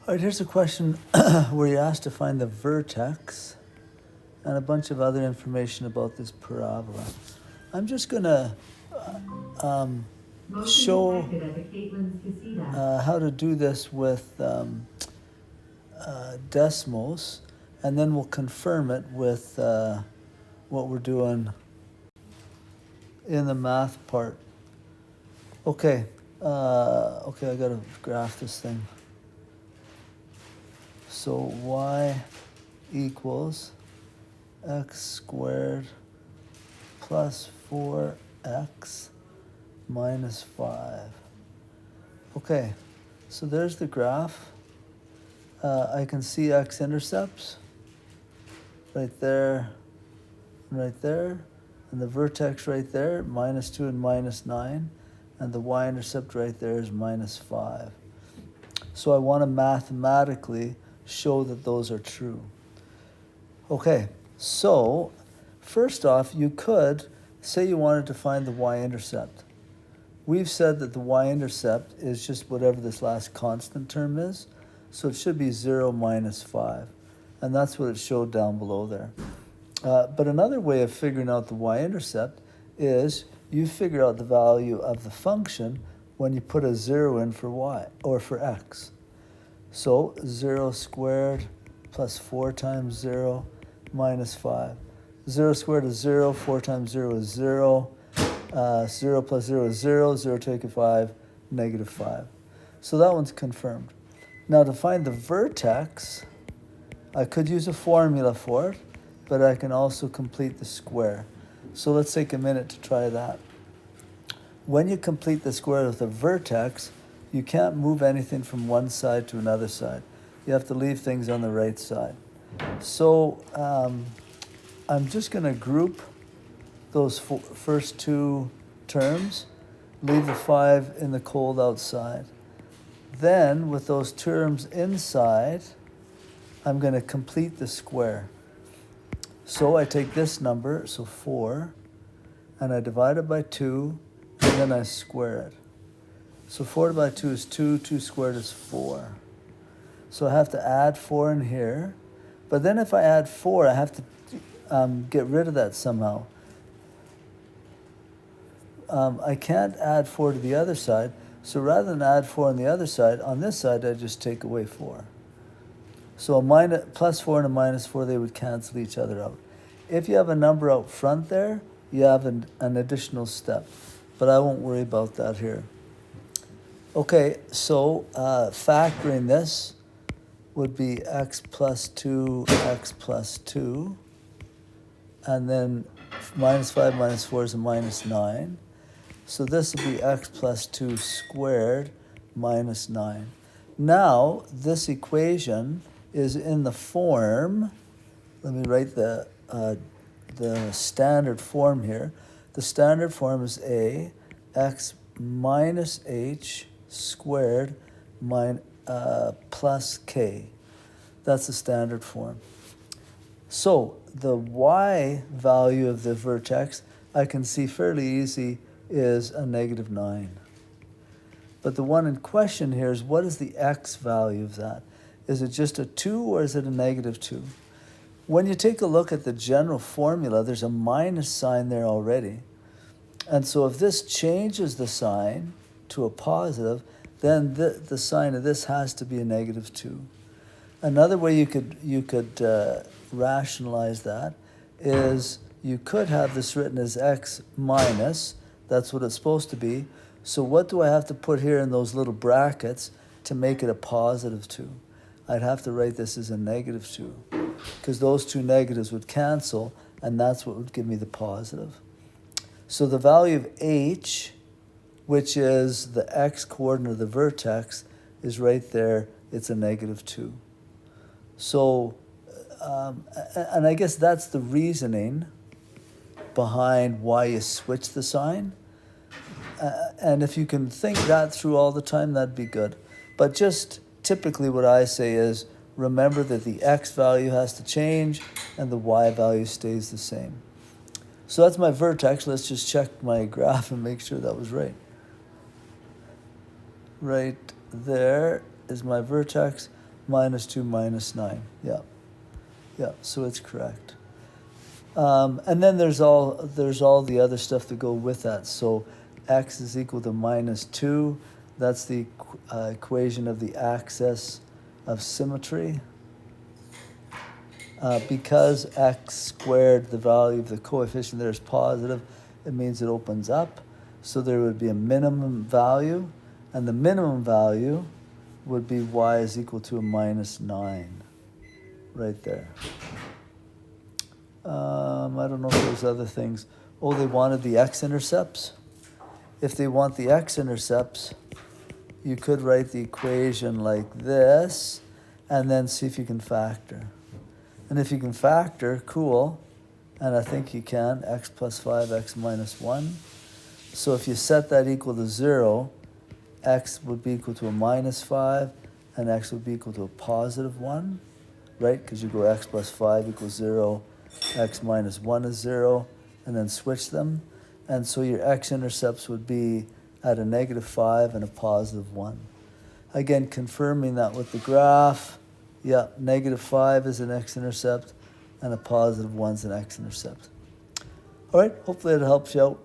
All right, here's a question where you're asked to find the vertex and a bunch of other information about this parabola. I'm just going to show how to do this with Desmos, and then we'll confirm it with what we're doing in the math part. Okay, I gotta graph this thing. So y equals x squared plus 4x minus 5. Okay, so there's the graph. I can see x-intercepts right there, and the vertex right there, minus 2 and minus 9, and the y-intercept right there is minus 5. So I want to mathematically show that those are true. Okay, so first off, you could say you wanted to find the y-intercept. We've said that the y-intercept is just whatever this last constant term is, so it should be 0 minus 5, and that's what it showed down below there. But another way of figuring out the y-intercept is you figure out the value of the function when you put a 0 in for y, or for x. So 0 squared plus 4 times 0 minus 5. 0 squared is 0, 4 times 0 is 0, 0 plus 0 is 0, 0 to 5, negative 5. So that one's confirmed. Now to find the vertex, I could use a formula for it, but I can also complete the square. So let's take a minute to try that. When you complete the square with a vertex, you can't move anything from one side to another side. You have to leave things on the right side. So I'm just going to group those first two terms, leave the 5 in the cold outside. Then, with those terms inside, I'm going to complete the square. So I take this number, so 4, and I divide it by 2, and then I square it. So 4 divided by 2 is 2, 2 squared is 4. So I have to add 4 in here. But then if I add 4, I have to get rid of that somehow. I can't add 4 to the other side. So rather than add 4 on the other side, on this side, I just take away 4. So a plus 4 and a minus 4, they would cancel each other out. If you have a number out front there, you have an additional step. But I won't worry about that here. Okay, so factoring this would be x plus 2, x plus 2. And then minus 5 minus 4 is a minus 9. So this would be x plus 2 squared minus 9. Now, this equation is in the form, let me write the standard form here. The standard form is a x minus h squared plus k. That's the standard form. So the y value of the vertex, I can see fairly easy, is a negative 9. But the one in question here is, what is the x value of that? Is it just a 2 or is it a negative 2? When you take a look at the general formula, there's a minus sign there already. And so if this changes the sign to a positive, then the sign of this has to be a negative 2. Another way you could rationalize that is you could have this written as x minus. That's what it's supposed to be. So what do I have to put here in those little brackets to make it a positive 2? I'd have to write this as a negative 2, because those two negatives would cancel, and that's what would give me the positive. So the value of h, which is the x coordinate of the vertex, is right there. It's a negative 2. So, and I guess that's the reasoning behind why you switch the sign. And if you can think that through all the time, that'd be good. But just typically what I say is, remember that the x value has to change and the y value stays the same. So that's my vertex. Let's just check my graph and make sure that was right. Right there is my vertex. minus 2 minus 9. Yeah. Yeah, so it's correct. And then there's all the other stuff to go with that. So x is equal to minus 2. That's the equation of the axis of symmetry. Because x squared, the value of the coefficient there is positive, it means it opens up. So there would be a minimum value, and the minimum value would be y is equal to a minus 9, right there. I don't know if there's other things. Oh, they wanted the x-intercepts. If they want the x-intercepts, you could write the equation like this, and then see if you can factor. And if you can factor, cool. And I think you can, x plus 5, x minus 1. So if you set that equal to 0, x would be equal to a minus 5, and x would be equal to a positive 1, right? Because you go x plus 5 equals 0, x minus 1 is 0, and then switch them. And so your x-intercepts would be at a negative 5 and a positive 1. Again, confirming that with the graph, yeah, negative 5 is an x-intercept, and a positive 1 is an x-intercept. All right, hopefully it helps you out.